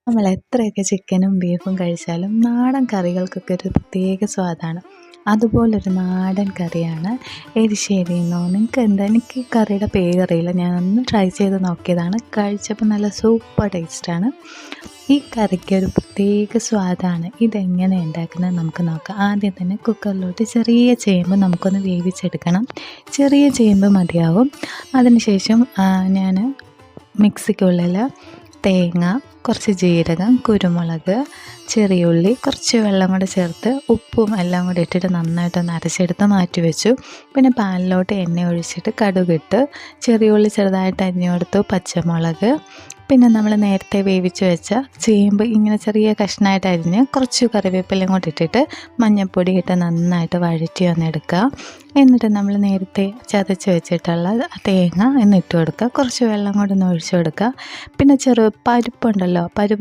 നമ്മൾ എത്രയൊക്കെ ചിക്കനും ബീഫും കഴിച്ചാലും നാടൻ കറികൾക്കൊക്കെ ഒരു പ്രത്യേക സ്വാദാണ്. അതുപോലൊരു നാടൻ കറിയാണ് എരിശ്ശേരി എന്നോ നിങ്ങൾക്ക് എന്താ എനിക്ക് ഈ കറിയുടെ പേരറിയില്ല. ഞാനൊന്ന് ട്രൈ ചെയ്ത് നോക്കിയതാണ്. കഴിച്ചപ്പോൾ നല്ല സൂപ്പർ ടേസ്റ്റാണ്. ഈ കറിക്ക് ഒരു പ്രത്യേക സ്വാദാണ്. ഇതെങ്ങനെ ഉണ്ടാക്കുന്നത് നമുക്ക് നോക്കാം. ആദ്യം തന്നെ കുക്കറിലോട്ട് ചെറിയ ചേമ്പ് നമുക്കൊന്ന് വേവിച്ചെടുക്കണം. ചെറിയ ചേമ്പ് മതിയാവും. അതിനുശേഷം ഞാൻ മിക്സിക്കുള്ളിൽ തേങ്ങ, കുറച്ച് ജീരകം, കുരുമുളക്, ചെറിയ ഉള്ളി, കുറച്ച് വെള്ളം കൂടെ ചേർത്ത് ഉപ്പും എല്ലാം കൂടി ഇട്ടിട്ട് നന്നായിട്ടൊന്ന് അരച്ചെടുത്ത് മാറ്റി വെച്ചു. പിന്നെ പാനിലോട്ട് എണ്ണ ഒഴിച്ചിട്ട് കടുകിട്ട്, ചെറിയ ഉള്ളി ചെറുതായിട്ട് അരിഞ്ഞു കൊടുത്തു, പച്ചമുളക്, പിന്നെ നമ്മൾ നേരത്തെ വേവിച്ച് വെച്ച ചേമ്പ് ഇങ്ങനെ ചെറിയ കഷ്ണമായിട്ട് അരിഞ്ഞ് കുറച്ച് കറിവേപ്പിലയും കൂടി ഇട്ടിട്ട് മഞ്ഞൾപ്പൊടി ഇട്ട് നന്നായിട്ട് വഴറ്റി വന്നെടുക്കുക. എന്നിട്ട് നമ്മൾ നേരത്തെ ചതച്ച് വെച്ചിട്ടുള്ള തേങ്ങ എന്നിട്ട് കൊടുക്കുക. കുറച്ച് വെള്ളം കൂടെ ഒന്ന് ഒഴിച്ചു കൊടുക്കുക. പിന്നെ പരിപ്പുണ്ടല്ലോ, പരിപ്പ്